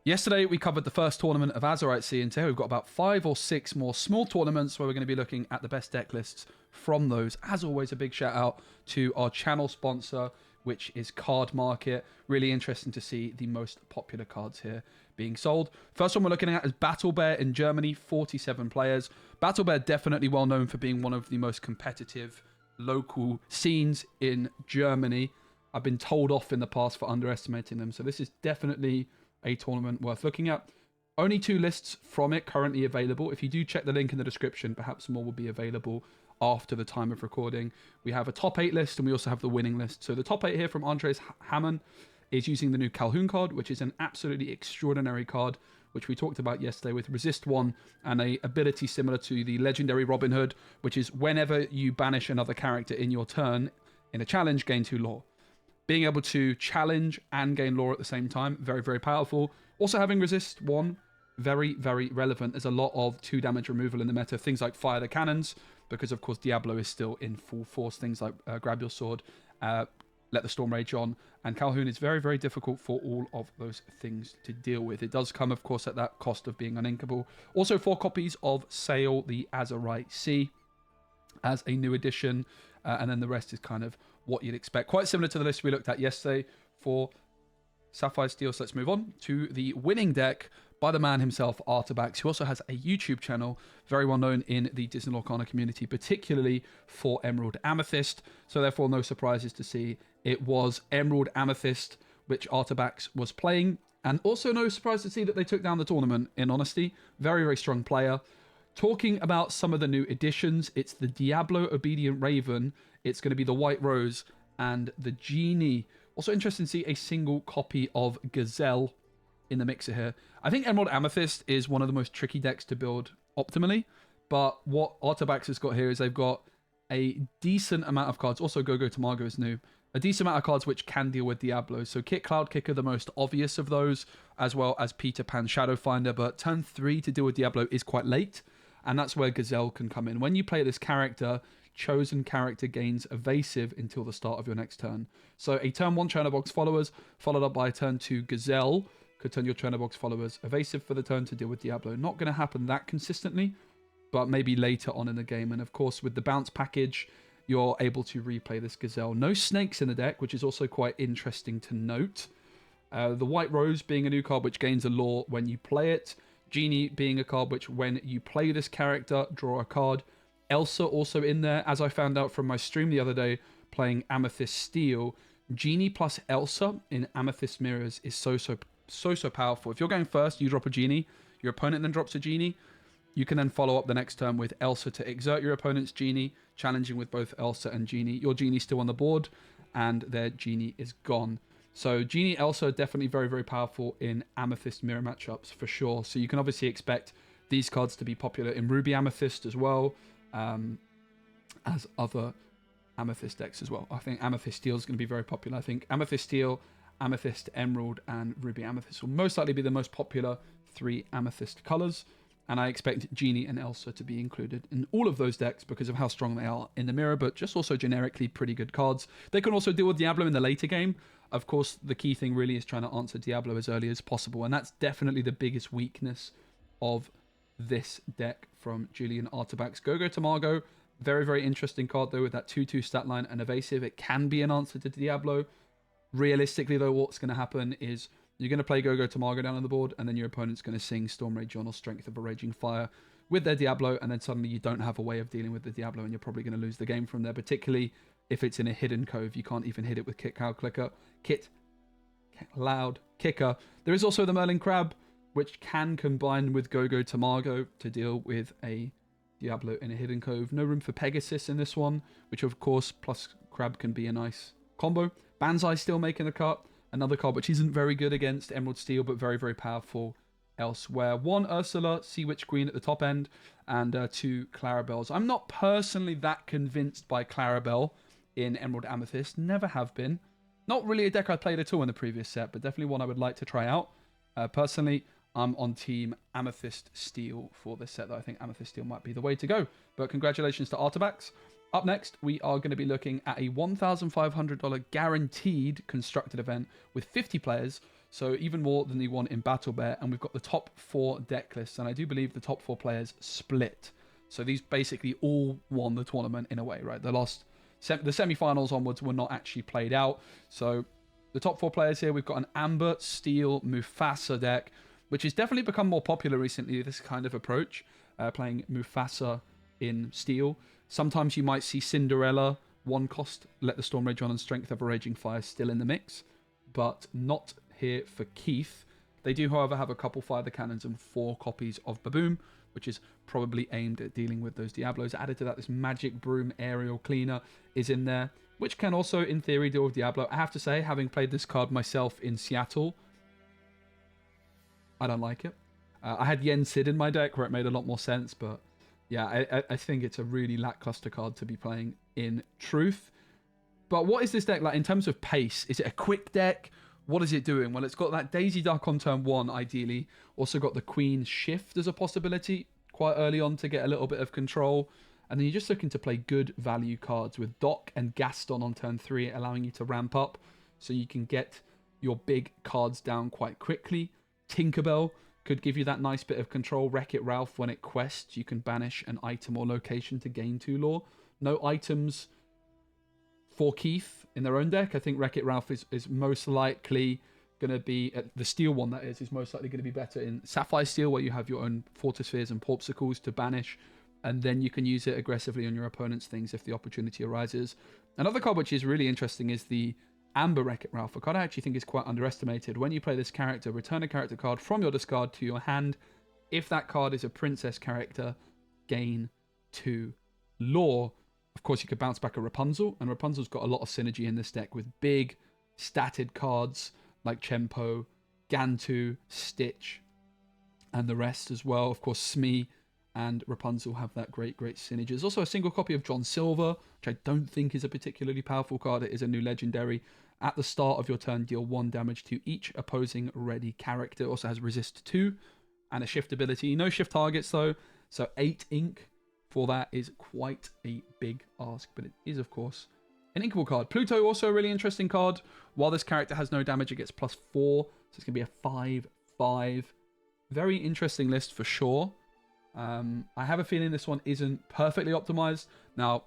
Yesterday, we covered the first tournament of Azurite Sea, and today we've got about 5 or 6 more small tournaments where we're going to be looking at the best deck lists from those. As always, a big shout out to our channel sponsor, which is Card Market. Really interesting to see the most popular cards here being sold. First one we're looking at is Battle Bear in Germany, 47 players. Battle Bear definitely well known for being one of the most competitive local scenes in Germany. I've been told off in the past for underestimating them, so this is definitely a tournament worth looking at. Only 2 lists from it currently available. If you do check the link in the description, perhaps more will be available after the time of recording. We have a top 8 list and we also have the winning list. So the top 8 here from Andres Hammond is using the new Calhoun card, which is an absolutely extraordinary card, which we talked about yesterday with Resist 1 and a ability similar to the legendary Robin Hood, which is whenever you banish another character in your turn in a challenge, gain 2 lore. Being able to challenge and gain lore at the same time, very, very powerful. Also having Resist 1, very, very relevant. There's a lot of 2 damage removal in the meta. Things like Fire the Cannons, because of course Diablo is still in full force. Things like Grab Your Sword, Let the Storm Rage On. And Calhoun is very, very difficult for all of those things to deal with. It does come, of course, at that cost of being uninkable. Also 4 copies of Sail the Azurite Sea as a new addition. And then the rest is kind of what you'd expect. Quite similar to the list we looked at yesterday for Sapphire Steel. So let's move on to the winning deck by the man himself, Artabax, who also has a YouTube channel, very well known in the Disney Lorcana community, particularly for Emerald Amethyst. So therefore, no surprises to see it was Emerald Amethyst, which Artabax was playing. And also no surprise to see that they took down the tournament, in honesty. Very, very strong player. Talking about some of the new additions, it's the Diablo Obedient Raven, it's going to be the White Rose, and the Genie. Also interesting to see a single copy of Gazelle in the mixer here. I think Emerald Amethyst is one of the most tricky decks to build optimally, but what Artabax has got here is they've got a decent amount of cards. Also, Go-Go Tamago is new. A decent amount of cards which can deal with Diablo. So Kit Cloud Kicker, the most obvious of those, as well as Peter Pan Shadow Finder, but turn 3 to deal with Diablo is quite late. And that's where Gazelle can come in. When you play this character, chosen character gains evasive until the start of your next turn. So a turn 1 Churnabox followers, followed up by a turn 2 Gazelle, could turn your Churnabox followers evasive for the turn to deal with Diablo. Not going to happen that consistently, but maybe later on in the game. And of course, with the bounce package, you're able to replay this Gazelle. No snakes in the deck, which is also quite interesting to note. The White Rose being a new card which gains a lore when you play it. Genie being a card which, when you play this character, draw a card. Elsa also in there, as I found out from my stream the other day, playing Amethyst Steel. Genie plus Elsa in Amethyst Mirrors is so powerful. If you're going first, you drop a Genie. Your opponent then drops a Genie. You can then follow up the next turn with Elsa to exert your opponent's Genie, challenging with both Elsa and Genie. Your Genie's still on the board, and their Genie is gone. So Genie Elsa are definitely very, very powerful in Amethyst mirror matchups for sure. So you can obviously expect these cards to be popular in Ruby Amethyst as well, as other Amethyst decks as well. I think Amethyst Steel is going to be very popular. I think Amethyst Steel, Amethyst Emerald, and Ruby Amethyst will most likely be the most popular 3 Amethyst colors. And I expect Genie and Elsa to be included in all of those decks because of how strong they are in the mirror, but just also generically pretty good cards. They can also deal with Diablo in the later game. Of course, the key thing really is trying to answer Diablo as early as possible, and that's definitely the biggest weakness of this deck from Julian Artabax. Go-Go Tamago, very, very interesting card though with that 2/2 stat line and evasive. It can be an answer to Diablo. Realistically though, what's going to happen is you're going to play Go-Go Tamago down on the board, and then your opponent's going to sing Storm Rage On or Strength of a Raging Fire with their Diablo, and then suddenly you don't have a way of dealing with the Diablo, and you're probably going to lose the game from there, particularly if it's in a hidden cove. You can't even hit it with Kit Loud Kicker. There is also the Merlin Crab, which can combine with Go-Go Tamago to deal with a Diablo in a hidden cove. No room for Pegasus in this one, which of course plus Crab can be a nice combo. Banzai still making the cut. Another card which isn't very good against Emerald Steel, but very, very powerful elsewhere. 1 Ursula, Sea Witch Queen at the top end, and 2 Clarabelles. I'm not personally that convinced by Clarabelle in Emerald Amethyst. Never have been. Not really a deck I played at all in the previous set, but definitely one I would like to try out. Personally, I'm on team Amethyst Steel for this set, though. I think Amethyst Steel might be the way to go. But congratulations to Artabax. Up next, we are going to be looking at a $1,500 guaranteed constructed event with 50 players. So even more than the one in Battle Bear. And we've got the top 4 deck lists. And I do believe the top 4 players split. So these basically all won the tournament in a way, right? The semi-finals onwards were not actually played out. So the top 4 players here, we've got an Amber, Steel, Mufasa deck, which has definitely become more popular recently, this kind of approach, playing Mufasa in Steel. Sometimes you might see Cinderella, 1 cost, Let the Storm Rage On, and Strength of a Raging Fire still in the mix, but not here for Keith. They do, however, have a couple Fire the Cannons and 4 copies of Baboom, which is probably aimed at dealing with those Diablos. Added to that, this Magic Broom Aerial Cleaner is in there, which can also, in theory, deal with Diablo. I have to say, having played this card myself in Seattle, I don't like it. I had Yen Sid in my deck where it made a lot more sense, but yeah, I think it's a really lackluster card to be playing in truth. But what is this deck like in terms of pace? Is it a quick deck? What is it doing? Well, it's got that Daisy Duck on turn 1, ideally. Also got the Queen Shift as a possibility quite early on to get a little bit of control. And then you're just looking to play good value cards with Doc and Gaston on turn 3, allowing you to ramp up so you can get your big cards down quite quickly. Tinkerbell could give you that nice bit of control. Wreck-It Ralph, when it quests, you can banish an item or location to gain 2 lore. No items for Keith in their own deck. I think Wreck-It Ralph is most likely going to be, the Steel one that is most likely going to be better in Sapphire Steel, where you have your own Fortispheres and Porpsicles to banish, and then you can use it aggressively on your opponent's things if the opportunity arises. Another card which is really interesting is the Amber Wreck-It Ralph, a card I actually think is quite underestimated. When you play this character, return a character card from your discard to your hand. If that card is a princess character, gain 2 lore. Of course, you could bounce back a Rapunzel, and Rapunzel's got a lot of synergy in this deck with big, statted cards like Chempo, Gantu, Stitch, and the rest as well. Of course, Smee and Rapunzel have that great synergy. There's also a single copy of John Silver, which I don't think is a particularly powerful card. It is a new legendary. At the start of your turn, deal 1 damage to each opposing ready character. Also has resist 2 and a shift ability. No shift targets though, so 8 ink for that is quite a big ask, but it is, of course, an inkable card. Pluto, also a really interesting card. While this character has no damage, it gets +4, so it's going to be a 5/5. Very interesting list for sure. I have a feeling this one isn't perfectly optimized. Now,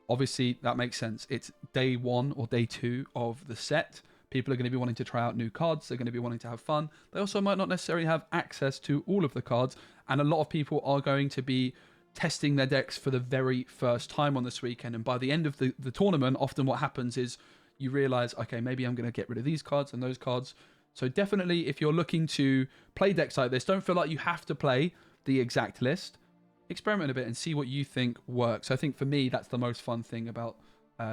obviously, that makes sense. It's day 1 or day 2 of the set. People are going to be wanting to try out new cards. They're going to be wanting to have fun. They also might not necessarily have access to all of the cards, and a lot of people are going to be testing their decks for the very first time on this weekend. And by the end of the tournament, often what happens is you realize, okay, maybe I'm going to get rid of these cards and those cards. So definitely, if you're looking to play decks like this, don't feel like you have to play the exact list. Experiment a bit and see what you think works. I think for me, that's the most fun thing about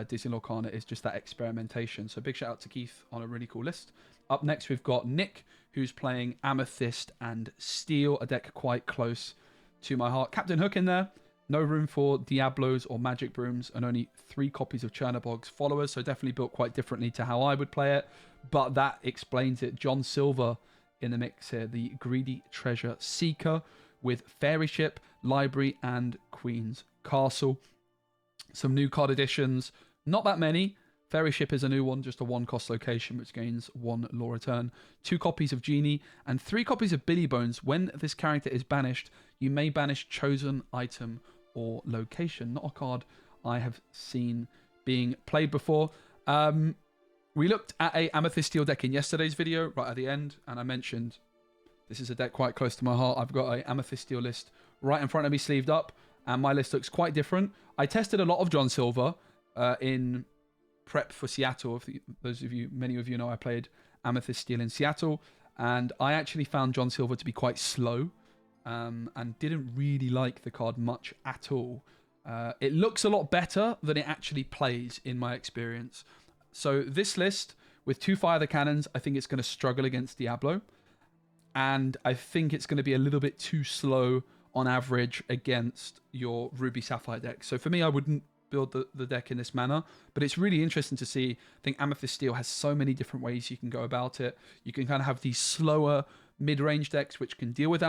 Disney Lorcana, is just that experimentation. So big shout out to Keith on a really cool list. Up next, we've got Nick, who's playing Amethyst and Steel, a deck quite close to my heart. Captain Hook in there. No room for Diablos or Magic Brooms, and only 3 copies of Chernobog's followers, so definitely built quite differently to how I would play it, but that explains it. John Silver in the mix here, the Greedy Treasure Seeker, with Fairy Ship, Library, and Queen's Castle. Some new card additions, not that many. Fairy Ship is a new one, just a 1-cost location, which gains 1 lore return. 2 copies of Genie, and 3 copies of Billy Bones. When this character is banished, you may banish chosen item or location. Not a card I have seen being played before. We looked at a Amethyst Steel deck in yesterday's video, right at the end, and I mentioned this is a deck quite close to my heart. I've got a Amethyst Steel list right in front of me, sleeved up, and my list looks quite different. I tested a lot of John Silver in prep for Seattle. If those of you, many of you know, I played Amethyst Steel in Seattle, and I actually found John Silver to be quite slow, and didn't really like the card much at all. It looks a lot better than it actually plays in my experience. So this list with 2 Fire the Cannons, I think it's going to struggle against Diablo, and I think it's going to be a little bit too slow on average against your Ruby Sapphire deck. So for me, I wouldn't build the deck in this manner, but it's really interesting to see. I think Amethyst Steel has so many different ways you can go about it. You can kind of have these slower mid-range decks which can deal with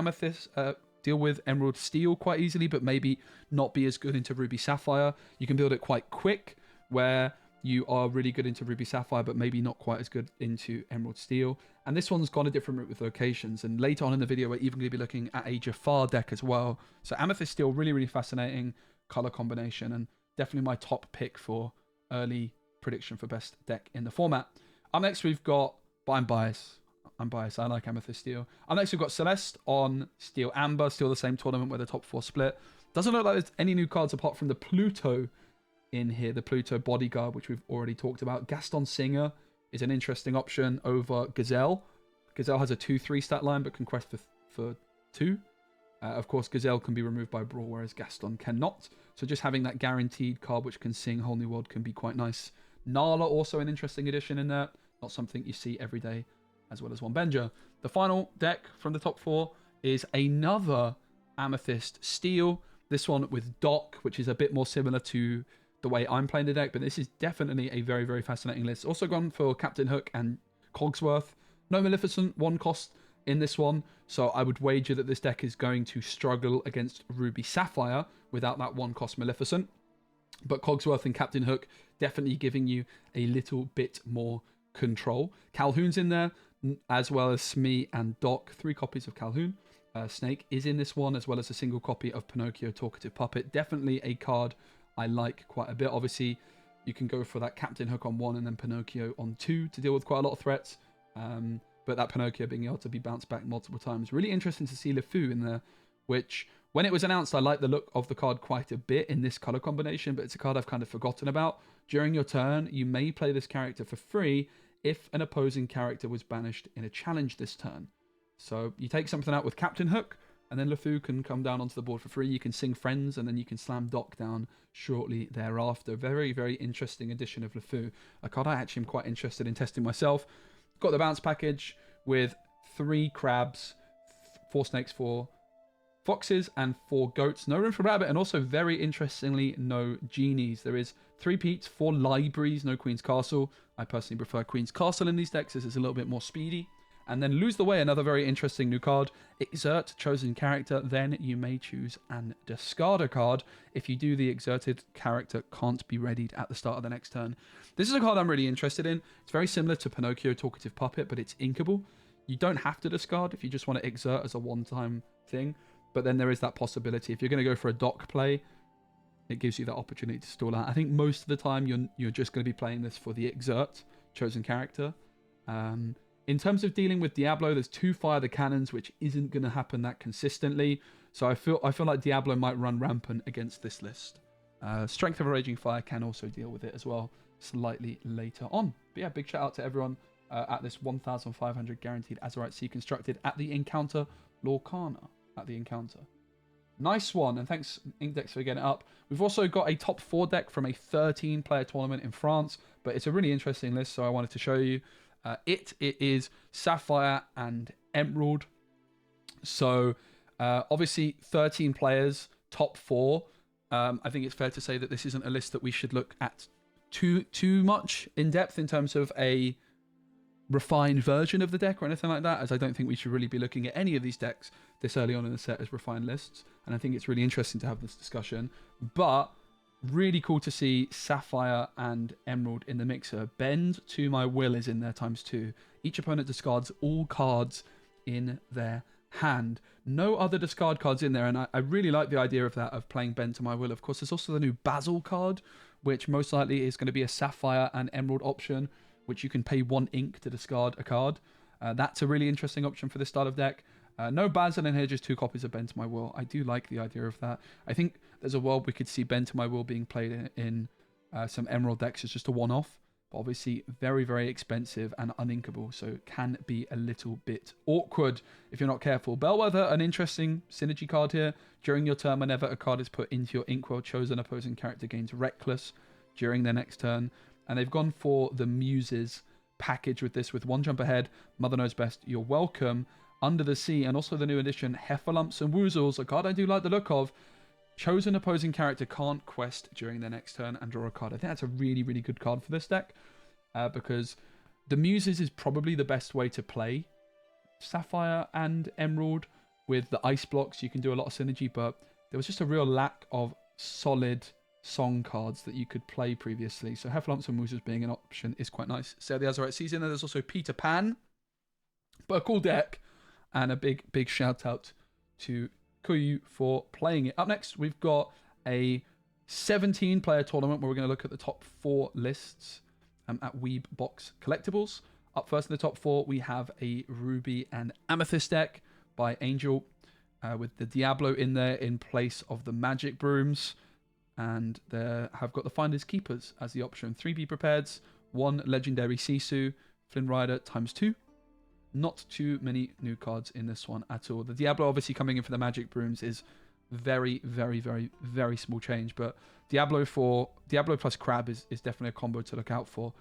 deal with Emerald Steel quite easily, but maybe not be as good into Ruby Sapphire. You can build it quite quick, where you are really good into Ruby Sapphire, but maybe not quite as good into Emerald Steel. And this one's gone a different route with locations. And later on in the video, we're even going to be looking at a Jafar deck as well. So Amethyst Steel, really, really fascinating color combination. And definitely my top pick for early prediction for best deck in the format. Up next, we've got... But I'm biased. I like Amethyst Steel. Up next, we've got Celeste on Steel Amber. Still the same tournament where the top 4 split. Doesn't look like there's any new cards apart from the Pluto in here. The Pluto Bodyguard, which we've already talked about. Gaston Singer is an interesting option over Gazelle. Gazelle has a 2-3 stat line, but can quest for 2. Of course, Gazelle can be removed by Brawl, whereas Gaston cannot. So just having that guaranteed card, which can sing Whole New World, can be quite nice. Nala, also an interesting addition in there. Not something you see every day, as well as Wombenja. The final deck from the top 4 is another Amethyst Steel. This one with Doc, which is a bit more similar to the way I'm playing the deck, but this is definitely a very, very fascinating list. Also gone for Captain Hook and Cogsworth. No Maleficent, 1 cost in this one, so I would wager that this deck is going to struggle against Ruby Sapphire without that 1 cost Maleficent. But Cogsworth and Captain Hook definitely giving you a little bit more control. Calhoun's in there, as well as Smee and Doc. 3 copies of Calhoun. Snake is in this one, as well as a single copy of Pinocchio Talkative Puppet. Definitely a card I like quite a bit. Obviously, you can go for that Captain Hook on 1 and then Pinocchio on 2 to deal with quite a lot of threats. But that Pinocchio being able to be bounced back multiple times. Really interesting to see LeFou in there, which, when it was announced, I liked the look of the card quite a bit in this color combination, but it's a card I've kind of forgotten about. During your turn, you may play this character for free if an opposing character was banished in a challenge this turn. So you take something out with Captain Hook, and then LeFou can come down onto the board for free. You can sing Friends, and then you can slam Doc down shortly thereafter. Very, very interesting addition of LeFou. A card I actually am quite interested in testing myself. Got the bounce package with 3 crabs, 4 snakes, 4 foxes, and 4 goats. No room for rabbit, and also, very interestingly, no genies. There is 3 peats, 4 libraries, no Queen's Castle. I personally prefer Queen's Castle in these decks, as it's a little bit more speedy. And then Lose the Way, another very interesting new card. Exert chosen character, then you may choose and discard a card. If you do, the exerted character can't be readied at the start of the next turn. This is a card I'm really interested in. It's very similar to Pinocchio Talkative Puppet, but it's inkable. You don't have to discard if you just want to exert as a one-time thing. But then there is that possibility. If you're going to go for a Doc play, it gives you that opportunity to stall out. I think most of the time you're just going to be playing this for the exert chosen character. In terms of dealing with Diablo, there's 2 Fire the Cannons, which isn't going to happen that consistently. So I feel like Diablo might run rampant against this list. Strength of a Raging Fire can also deal with it as well, slightly later on. But yeah, big shout out to everyone at this 1,500 guaranteed Azurite Sea constructed at the Encounter Lorcana. At the Encounter. Nice one, and thanks Inkdex for getting it up. We've also got a top 4 deck from a 13-player tournament in France, but it's a really interesting list, so I wanted to show you. It is Sapphire and Emerald. So obviously 13 players, top 4. I think it's fair to say that this isn't a list that we should look at too much in depth in terms of a refined version of the deck or anything like that, as I don't think we should really be looking at any of these decks this early on in the set as refined lists. And I think it's really interesting to have this discussion. But really cool to see Sapphire and Emerald in the mixer. Bend to My Will is in there ×2. Each opponent discards all cards in their hand. No other discard cards in there, and I really like the idea of that, of playing Bend to My Will. Of course, there's also the new Basil card, which most likely is going to be a Sapphire and Emerald option, which you can pay 1 ink to discard a card. That's a really interesting option for this style of deck. No Basil in here, just 2 copies of Bend to My Will. I do like the idea of that. I think there's a world we could see Bend to My Will being played in some Emerald decks as just a one-off. But obviously very, very expensive and uninkable, so it can be a little bit awkward if you're not careful. Bellwether, an interesting synergy card here. During your turn, whenever a card is put into your Inkwell, chosen opposing character gains Reckless during their next turn. And they've gone for the Muses package with this, with 1 jump ahead, Mother Knows Best, You're Welcome, Under the Sea, and also the new addition, Heffalumps and Woozles, a card I do like the look of. Chosen opposing character can't quest during their next turn and draw a card. I think that's a really, really good card for this deck, because the Muses is probably the best way to play Sapphire and Emerald. With the ice blocks, you can do a lot of synergy, but there was just a real lack of solid song cards that you could play previously. So Heffalumps and Woozles being an option is quite nice. So the Azurite Season, there's also Peter Pan. But a cool deck, and a big shout out to Kuyu for playing it. Up next, we've got a 17-player tournament where we're going to look at the top 4 lists at Weeb Box Collectibles. Up first in the top 4, we have a Ruby and Amethyst deck by Angel with the Diablo in there in place of the Magic Brooms. And they have got the Finders Keepers as the option. 3 Be Prepareds, 1 Legendary Sisu, Flynn Rider ×2. Not too many new cards in this one at all. The Diablo obviously coming in for the Magic Brooms is very, very, very, very small change. But Diablo plus Crab is definitely a combo to look out for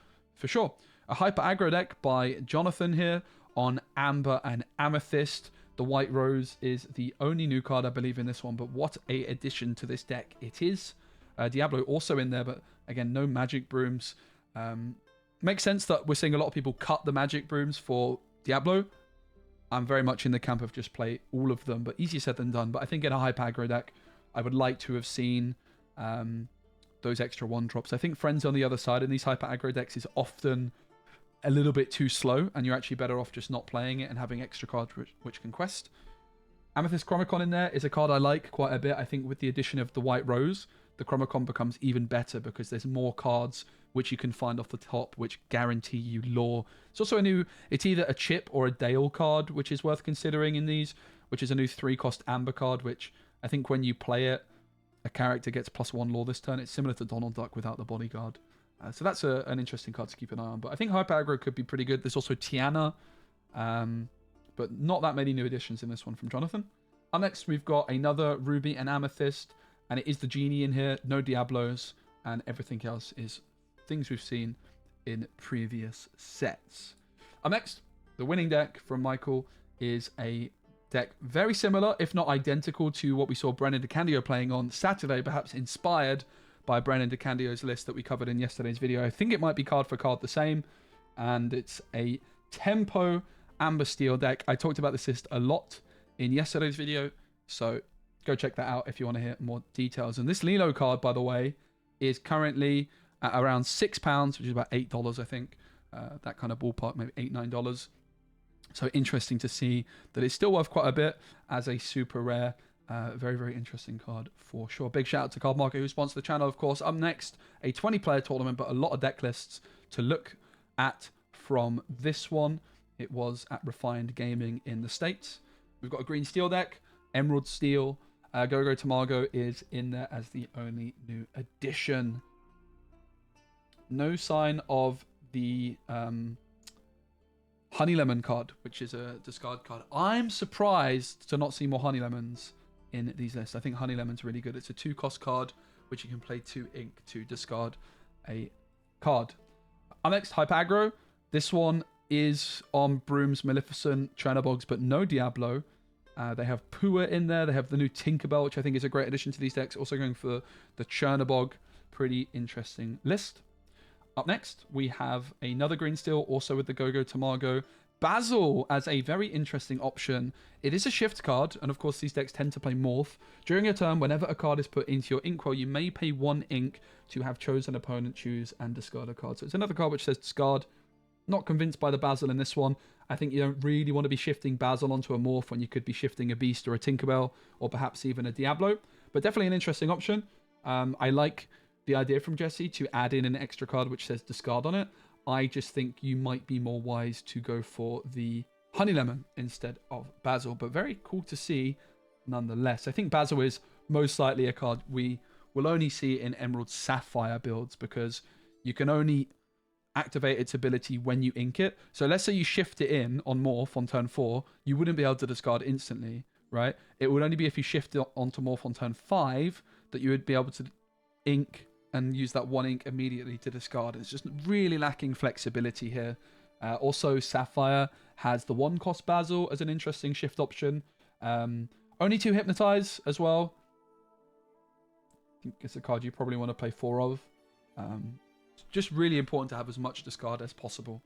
sure. A Hyper Aggro deck by Jonathan here on Amber and Amethyst. The White Rose is the only new card, I believe, in this one. But what a addition to this deck it is. Diablo also in there, but again, no Magic Brooms. Makes sense that we're seeing a lot of people cut the Magic Brooms for Diablo. I'm very much in the camp of just play all of them, but easier said than done. But I think in a Hyper Aggro deck, I would like to have seen those extra 1-drops. I think Friends on the other side in these Hyper Aggro decks is often a little bit too slow, and you're actually better off just not playing it and having extra cards which can quest. Amethyst Chromicon in there is a card I like quite a bit. I think with the addition of the White Rose, the Chromicon becomes even better because there's more cards which you can find off the top, which guarantee you lore. It's also it's either a Chip or a Dale card, which is worth considering in these, which is a new 3-cost Amber card, which I think when you play it, a character gets +1 lore this turn. It's similar to Donald Duck without the bodyguard. So that's an interesting card to keep an eye on. But I think Hyper Aggro could be pretty good. There's also Tiana, but not that many new additions in this one from Jonathan. Up next, we've got another Ruby and Amethyst, and it is the Genie in here, no Diablos, and everything else is things we've seen in previous sets. Up next, the winning deck from Michael is a deck very similar, if not identical, to what we saw Brennan DeCandio playing on Saturday, perhaps inspired by Brennan DeCandio's list that we covered in yesterday's video. I think it might be card for card the same, and it's a Tempo Amber Steel deck. I talked about this list a lot in yesterday's video, so go check that out if you want to hear more details. And this Lilo card, by the way, is currently at around £6, which is about $8, I think. That kind of ballpark, maybe $8, $9. So interesting to see that it's still worth quite a bit as a super rare. Very, very interesting card for sure. Big shout out to Card Market, who sponsored the channel, of course. Up next, a 20-player tournament, but a lot of deck lists to look at from this one. It was at Refined Gaming in the States. We've got a green steel deck, Emerald Steel. Go-Go Tamago is in there as the only new addition. No sign of the Honey Lemon card, which is a discard card. I'm surprised to not see more Honey Lemons in these lists. I think Honey Lemon's really good. It's a 2-cost card, which you can play 2 ink to discard a card. Our next, Hyper Aggro. This one is on Brooms, Maleficent, Chernobyls, but no Diablo. They have Pua in there. They have the new Tinkerbell, which I think is a great addition to these decks. Also going for the Chernobog. Pretty interesting list. Up next, we have another green steel, also with the Go-Go Tamago. Basil as a very interesting option. It is a shift card, and of course these decks tend to play Morph. During a turn, whenever a card is put into your Inkwell, you may pay 1 ink to have chosen opponent choose and discard a card. So it's another card which says discard. Not convinced by the Basil in this one. I think you don't really want to be shifting Basil onto a Morph when you could be shifting a Beast or a Tinkerbell, or perhaps even a Diablo. But definitely an interesting option. I like the idea from Jesse to add in an extra card which says discard on it. I just think you might be more wise to go for the Honey Lemon instead of Basil, but very cool to see nonetheless. I think Basil is most likely a card we will only see in Emerald Sapphire builds, because you can only activate its ability when you ink it. So let's say you shift it in on Morph on turn 4, you wouldn't be able to discard instantly, right? It would only be if you shift it onto Morph on turn 5 that you would be able to ink and use that 1 ink immediately to discard. It's just really lacking flexibility here. Also, Sapphire has the 1-cost Basil as an interesting shift option. Only 2 Hypnotize as well. I think it's a card you probably want to play 4 of. It's just really important to have as much discard as possible.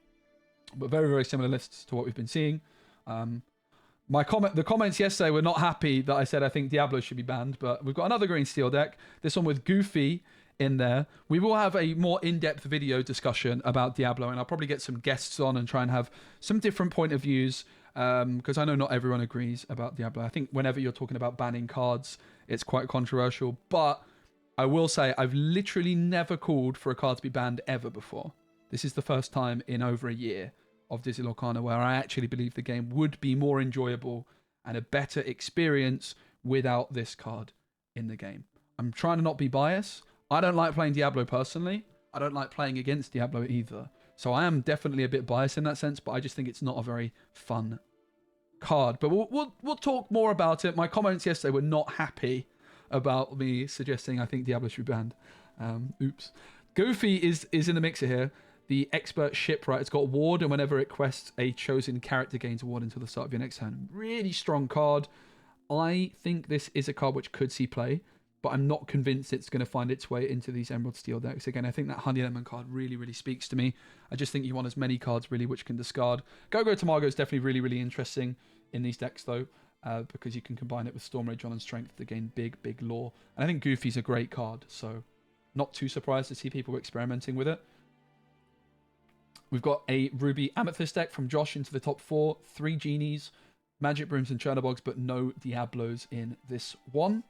But very, very similar lists to what we've been seeing. The comments yesterday were not happy that I said I think Diablo should be banned, but we've got another green steel deck. This one with Goofy in there. We will have a more in-depth video discussion about Diablo, and I'll probably get some guests on and try and have some different point of views because I know not everyone agrees about Diablo. I think whenever you're talking about banning cards, it's quite controversial. But I will say I've literally never called for a card to be banned ever before. This is the first time in over a year of Disney Lorcana where I actually believe the game would be more enjoyable and a better experience without this card in the game. I'm trying to not be biased. I don't like playing Diablo personally. I don't like playing against Diablo either. So I am definitely a bit biased in that sense, but I just think it's not a very fun card. But we'll talk more about it. My comments yesterday were not happy about me suggesting I think Diablo should be banned. Oops. Goofy is in the mixer here. The expert shipwright. It's got ward, and whenever it quests, a chosen character gains a ward until the start of your next turn. Really strong card. I think this is a card which could see play, but I'm not convinced it's going to find its way into these Emerald Steel decks. Again, I think that Honey Lemon card really, really speaks to me. I just think you want as many cards, really, which can discard. Go-Go Tamago is definitely really, really interesting in these decks, though, because you can combine it with Storm Rage on Strength to gain big, big lore. And I think Goofy's a great card, so not too surprised to see people experimenting with it. We've got a Ruby Amethyst deck from Josh into the top 4. 3 Genies, Magic Brooms and Chernobyls, but no Diablos in this one.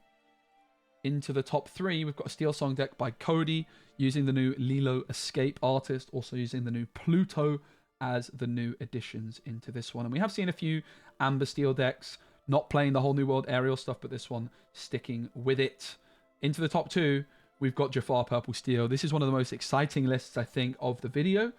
Into the top 3, we've got a Steel Song deck by Cody, using the new Lilo Escape Artist, also using the new Pluto as the new additions into this one. And we have seen a few Amber Steel decks, not playing the whole New World aerial stuff, but this one sticking with it. Into the top 2, we've got Jafar Purple Steel. This is one of the most exciting lists, I think, of the video.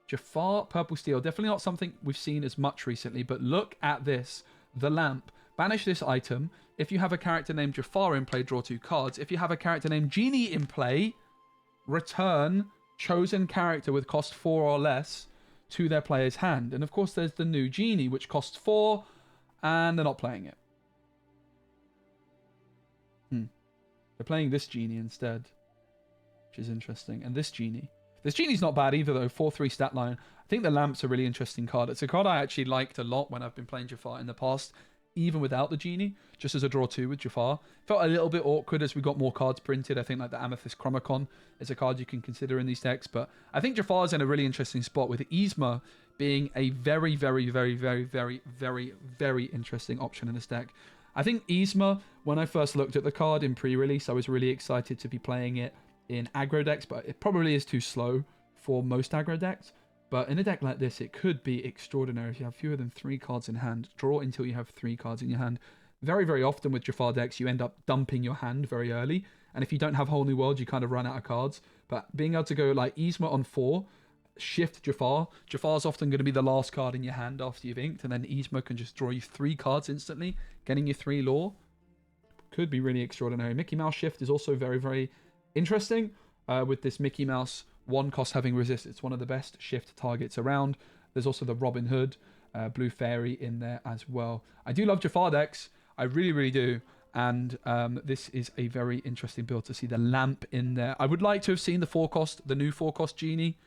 Jafar Purple Steel, definitely not something we've seen as much recently, but look at this. The lamp. Banish this item. If you have a character named Jafar in play, draw 2 cards. If you have a character named Genie in play, return chosen character with cost 4 or less to their player's hand. And of course, there's the new Genie, which costs 4, and they're not playing it. They're playing this Genie instead, which is interesting. And this Genie. This Genie's not bad either, though. 4/3 stat line. I think the Lamp's a really interesting card. It's a card I actually liked a lot when I've been playing Jafar in the past, even without the Genie, just as a draw 2 with Jafar. Felt a little bit awkward as we got more cards printed. I think like the Amethyst Chromacon is a card you can consider in these decks, but I think Jafar's in a really interesting spot with Yzma being a very, very, very, very, very, very, very interesting option in this deck. I think Yzma, when I first looked at the card in pre-release, I was really excited to be playing it in aggro decks, but it probably is too slow for most aggro decks. But in a deck like this, it could be extraordinary if you have fewer than 3 cards in hand. Draw until you have 3 cards in your hand. Very, very often with Jafar decks, you end up dumping your hand very early. And if you don't have Whole New World, you kind of run out of cards. But being able to go like Yzma on 4, shift Jafar. Jafar's often going to be the last card in your hand after you've inked. And then Yzma can just draw you 3 cards instantly, getting you 3 lore. Could be really extraordinary. Mickey Mouse shift is also very, very interesting with this Mickey Mouse 1 cost having resist. It's one of the best shift targets around. There's also the Robin Hood Blue Fairy in there as well. I do love Jafar decks. I really, really do. And this is a very interesting build to see the Lamp in there. I would like to have seen the 4-cost, the new 4-cost Genie.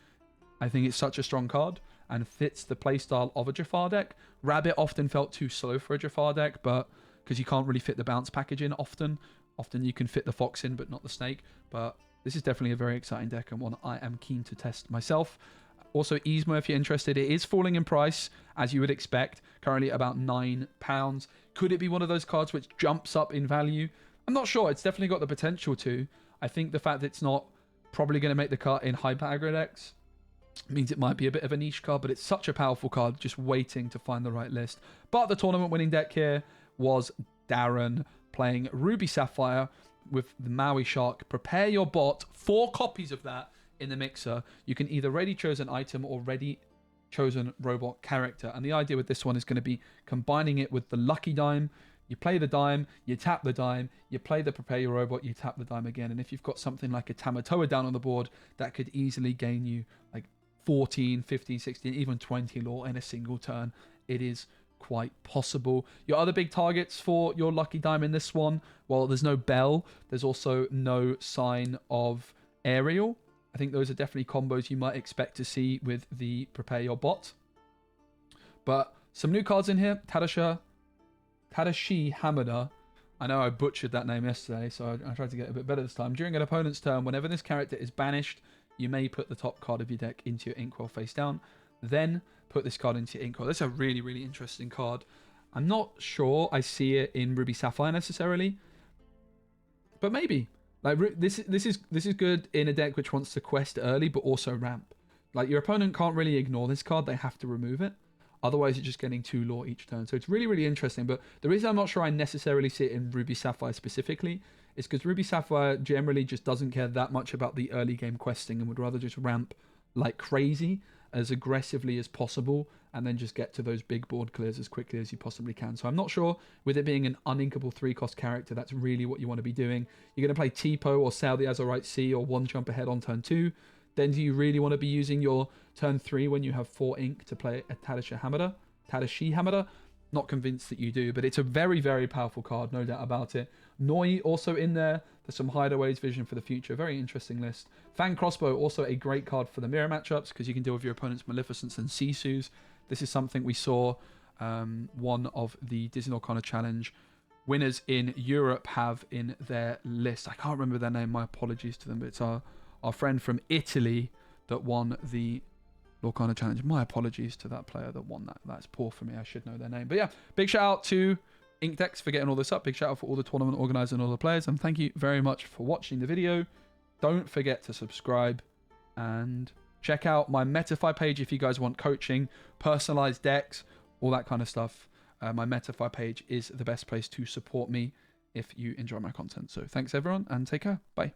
I think it's such a strong card and fits the playstyle of a Jafar deck. Rabbit often felt too slow for a Jafar deck, but because you can't really fit the bounce package in often. Often you can fit the Fox in, but not the Snake. But this is definitely a very exciting deck and one I am keen to test myself. Also, Yzma, if you're interested, it is falling in price, as you would expect. Currently about £9. Could it be one of those cards which jumps up in value? I'm not sure. It's definitely got the potential to. I think the fact that it's not probably going to make the cut in hyper aggro decks means it might be a bit of a niche card, but it's such a powerful card, just waiting to find the right list. But the tournament-winning deck here was Darren playing Ruby Sapphire with the Maui Shark. Prepare your bot. 4 copies of that in the mixer. You can either ready chosen item or ready chosen robot character. And the idea with this one is going to be combining it with the Lucky Dime. You play the dime, you tap the dime, you play the Prepare Your Robot, you tap the dime again. And if you've got something like a Tamatoa down on the board, that could easily gain you like 14, 15, 16, even 20 lore in a single turn. It is quite possible. Your other big targets for your Lucky Dime in this one, well, there's no bell. There's also no sign of aerial. I think those are definitely combos you might expect to see with the Prepare Your Bot. But some new cards in here. Tadashi Hamada. I know I butchered that name yesterday, so I tried to get a bit better this time. During an opponent's turn, whenever this character is banished, you may put the top card of your deck into your Inkwell face down. then put this card into your Inquire. That's a really, really interesting card. I'm not sure I see it in Ruby Sapphire necessarily, but maybe. Like this is good in a deck which wants to quest early but also ramp. Like your opponent can't really ignore this card; they have to remove it. Otherwise, it's just getting 2 lore each turn. So it's really, really interesting. But the reason I'm not sure I necessarily see it in Ruby Sapphire specifically is because Ruby Sapphire generally just doesn't care that much about the early game questing and would rather just ramp like crazy, as aggressively as possible, and then just get to those big board clears as quickly as you possibly can. So I'm not sure, with it being an uninkable 3-cost character, that's really what you want to be doing. You're going to play Tipo or Sail the Azurite Sea or 1 jump ahead on turn 2. Then do you really want to be using your turn 3 when you have 4 ink to play a Tadashi Hamada? Not convinced that you do, but it's a very, very powerful card, no doubt about it. Noi also in there. There's some hideaways, vision for the future. Very interesting list. Fang Crossbow, also a great card for the mirror matchups because you can deal with your opponent's Maleficents and Sisus. This is something we saw one of the Disney Lorcana Challenge winners in Europe have in their list. I can't remember their name. My apologies to them, but it's our friend from Italy that won the Lorcana Challenge. My apologies to that player that won that. That's poor for me. I should know their name. But yeah, big shout out to Inkdex for getting all this up. Big shout out for all the tournament organizers and all the players. And thank you very much for watching the video. Don't forget to subscribe and check out my Metafy page if you guys want coaching, personalized decks, all that kind of stuff. My Metafy page is the best place to support me if you enjoy my content. So thanks everyone and take care. Bye.